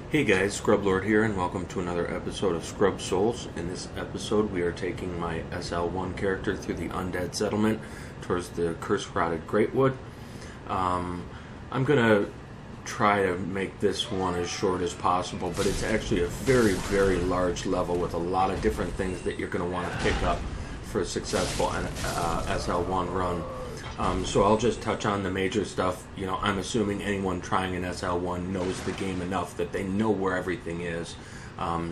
Hey guys, Scrublord here, and welcome to another episode of Scrub Souls. In this episode, we are taking my SL1 character through the Undead Settlement towards the curse-rotted Greatwood. I'm going to try to make this one as short as possible, but it's actually a very, very large level with a lot of different things that you're going to want to pick up for a successful SL1 run. So I'll just touch on the major stuff. You know, I'm assuming anyone trying an SL1 knows the game enough that they know where everything is.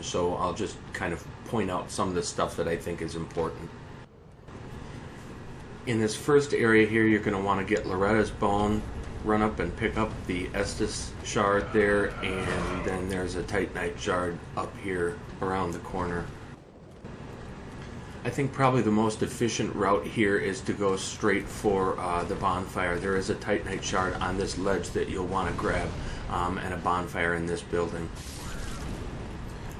So I'll just kind of point out some of the stuff that I think is important. In this first area here, you're going to want to get Loretta's Bone, run up and pick up the Estus shard there, and then there's a Titanite shard up here around the corner. I think probably the most efficient route here is to go straight for the bonfire. There is a Titanite shard on this ledge that you'll want to grab, and a bonfire in this building.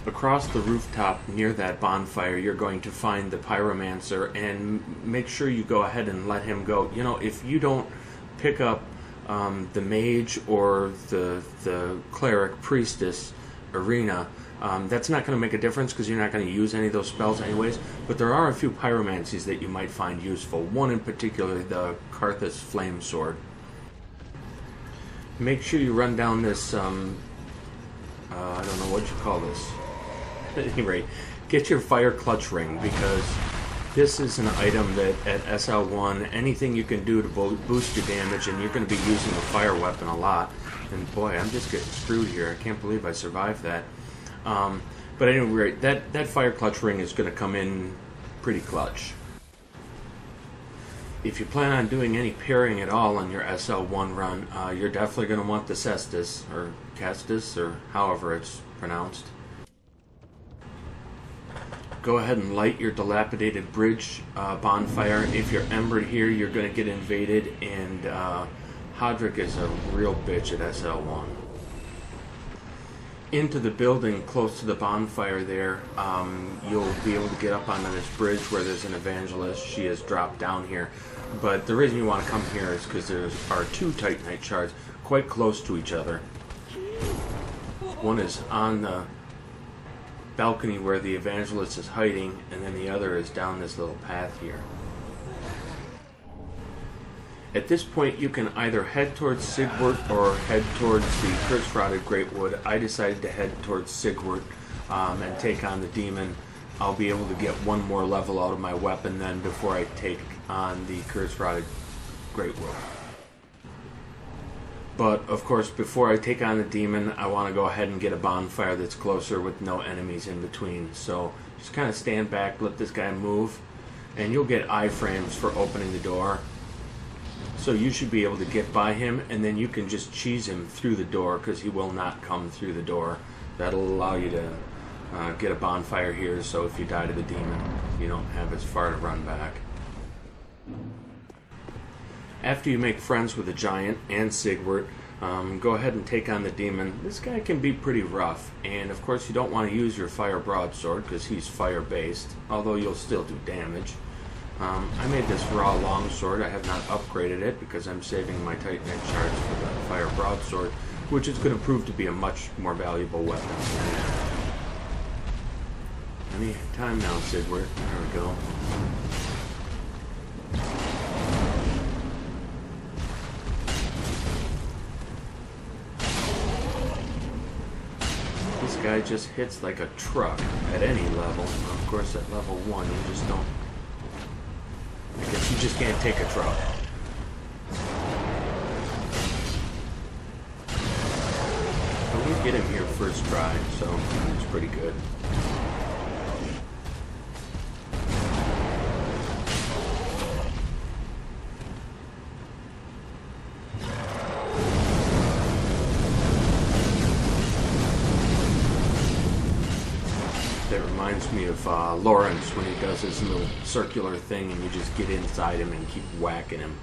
Across the rooftop near that bonfire, you're going to find the pyromancer, and make sure you go ahead and let him go. You know, if you don't pick up the mage or the cleric priestess arena, that's not going to make a difference because you're not going to use any of those spells anyways, but there are a few pyromancies that you might find useful. One in particular, the Karthus Flame Sword. Make sure you run down this, I don't know what you call this. At any rate, get your Fire Clutch Ring, because this is an item that at SL1, anything you can do to boost your damage, and you're going to be using a fire weapon a lot. And boy, I'm just getting screwed here. I can't believe I survived that. But anyway, that Fire Clutch Ring is going to come in pretty clutch. If you plan on doing any parrying at all on your SL1 run, you're definitely going to want the Cestus, or Castus, or however it's pronounced. Go ahead and light your dilapidated bridge bonfire. If you're embered here, you're going to get invaded, and Hodrick is a real bitch at SL1. Into the building close to the bonfire there, you'll be able to get up onto this bridge where there's an evangelist. She has dropped down here. But the reason you want to come here is because there are two Titanite shards quite close to each other. One is on the balcony where the evangelist is hiding, and then the other is down this little path here. At this point, you can either head towards Sigwart or head towards the curse-rotted Greatwood. I decided to head towards Sigwart and take on the demon. I'll be able to get one more level out of my weapon then before I take on the curse-rotted Greatwood. But, of course, before I take on the demon, I want to go ahead and get a bonfire that's closer with no enemies in between. So just kind of stand back, let this guy move, and you'll get iframes for opening the door. So you should be able to get by him, and then you can just cheese him through the door, because he will not come through the door. That'll allow you to get a bonfire here, so if you die to the demon, you don't have as far to run back. After you make friends with the giant and Sigwart, go ahead and take on the demon. This guy can be pretty rough, and of course you don't want to use your fire broadsword, because he's fire-based, although you'll still do damage. I made this raw longsword. I have not upgraded it because I'm saving my Titanite shards for the fire broadsword, which is going to prove to be a much more valuable weapon. Any time now, Sigwart. There we go. This guy just hits like a truck at any level. Of course, at level 1, you just don't. I guess you just can't take a truck. But we get him here first try, so it's pretty good. That reminds me of Lawrence when he does his little circular thing and you just get inside him and keep whacking him.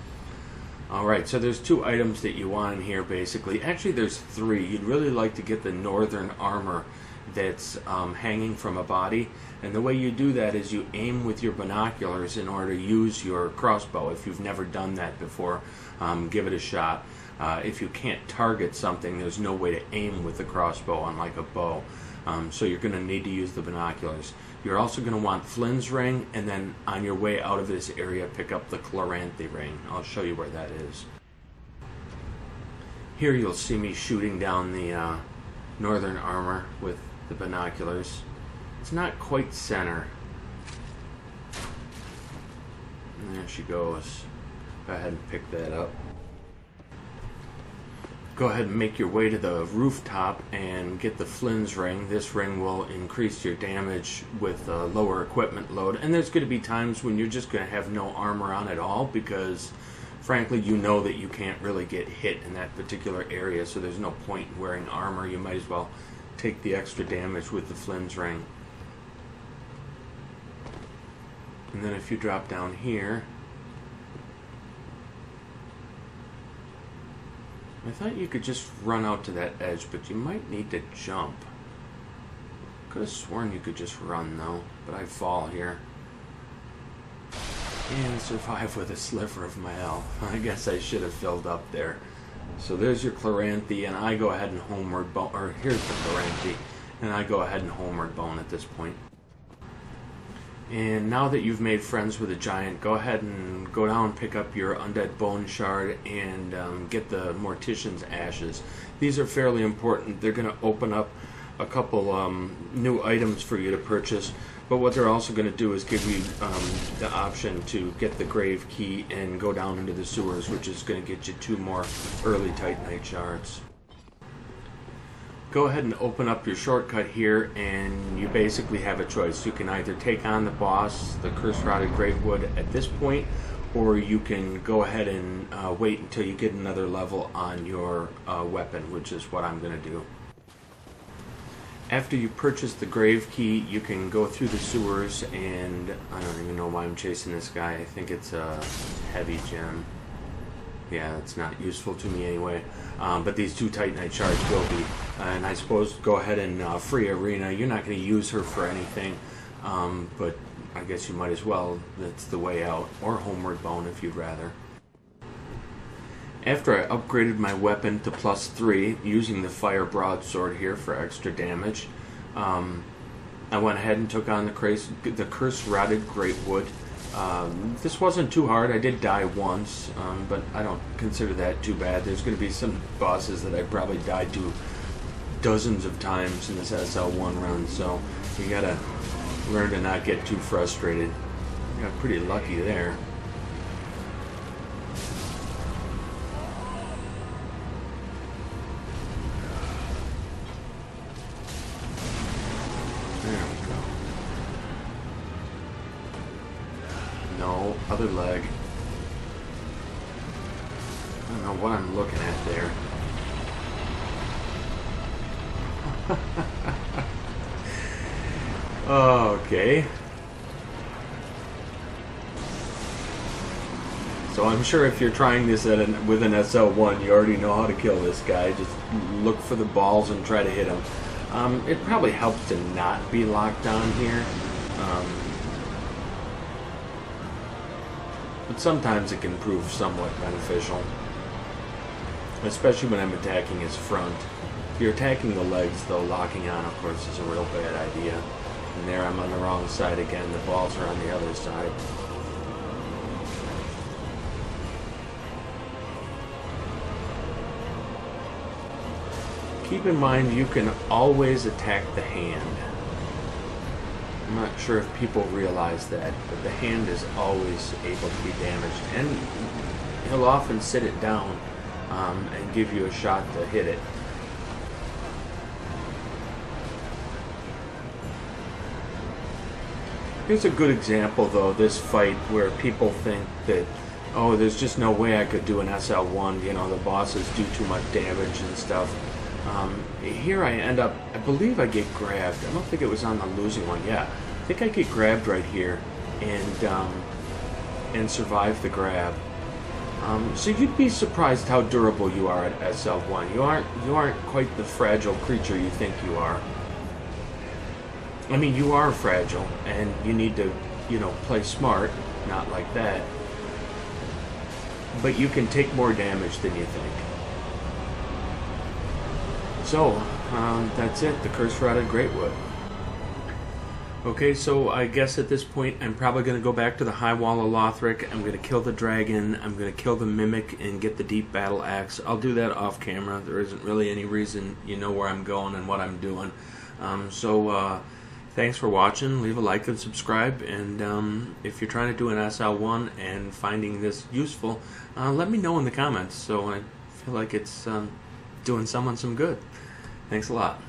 Alright, so there's two items that you want in here basically. Actually there's three. You'd really like to get the northern armor that's hanging from a body, and the way you do that is you aim with your binoculars in order to use your crossbow. If you've never done that before, give it a shot. If you can't target something, there's no way to aim with the crossbow, unlike a bow. So you're going to need to use the binoculars. You're also going to want Flynn's ring, and then on your way out of this area, pick up the Chloranthy ring. I'll show you where that is. Here you'll see me shooting down the northern armor with the binoculars. It's not quite center. And there she goes. Go ahead and pick that up. Go ahead and make your way to the rooftop and get the Flynn's ring. This ring will increase your damage with a lower equipment load. And there's going to be times when you're just going to have no armor on at all because, frankly, you know that you can't really get hit in that particular area, so there's no point in wearing armor. You might as well take the extra damage with the Flynn's ring. And then if you drop down here, I thought you could just run out to that edge, but you might need to jump. Could have sworn you could just run though, but I fall here. And survive with a sliver of my health. I guess I should have filled up there. So there's your Chloranthy, and I go ahead and homeward bone, or here's the Chloranthy, and I go ahead and homeward bone at this point. And now that you've made friends with a giant, go ahead and go down, pick up your Undead Bone Shard, and get the Mortician's Ashes. These are fairly important. They're going to open up a couple new items for you to purchase, but what they're also going to do is give you the option to get the Grave Key and go down into the sewers, which is going to get you 2 more early Titanite Shards. Go ahead and open up your shortcut here, and you basically have a choice. You can either take on the boss, the Curse-Rotted Greatwood, at this point, or you can go ahead and wait until you get another level on your weapon, which is what I'm going to do. After you purchase the Grave Key, you can go through the sewers, and I don't even know why I'm chasing this guy. I think it's a heavy gem. Yeah, it's not useful to me anyway. But these 2 Titanite Shards will be. And I suppose go ahead and free Arena. You're not going to use her for anything, but I guess you might as well. That's the way out. Or Homeward Bone if you'd rather. After I upgraded my weapon to +3, using the Fire Broadsword here for extra damage, I went ahead and took on the Curse-Rotted Greatwood. This wasn't too hard. I did die once, but I don't consider that too bad. There's going to be some bosses that I probably died to dozens of times in this SL1 run, so you gotta learn to not get too frustrated. I got pretty lucky there. There we go. No, other leg. I don't know what I'm looking at there. Okay. So I'm sure if you're trying this with an SL1, you already know how to kill this guy. Just look for the balls and try to hit him. It probably helps to not be locked on here. But sometimes it can prove somewhat beneficial. Especially when I'm attacking his front. If you're attacking the legs, though, locking on, of course, is a real bad idea. And there I'm on the wrong side again. The balls are on the other side. Keep in mind you can always attack the hand. I'm not sure if people realize that, but the hand is always able to be damaged. And he'll often sit it down and give you a shot to hit it. Here's a good example, though, this fight where people think that, oh, there's just no way I could do an SL1, you know, the bosses do too much damage and stuff. Here I end up, I believe I get grabbed. I don't think it was on the losing one. Yeah, I think I get grabbed right here and survive the grab. So you'd be surprised how durable you are at SL1. You aren't quite the fragile creature you think you are. I mean, you are fragile, and you need to, you know, play smart, not like that. But you can take more damage than you think. So, that's it, the curse-rotted Greatwood. Okay, so I guess at this point I'm probably going to go back to the High Wall of Lothric. I'm going to kill the dragon, I'm going to kill the mimic, and get the deep battle axe. I'll do that off camera. There isn't really any reason. You know where I'm going and what I'm doing. Thanks for watching. Leave a like and subscribe. And if you're trying to do an SL1 and finding this useful, let me know in the comments so I feel like it's doing someone some good. Thanks a lot.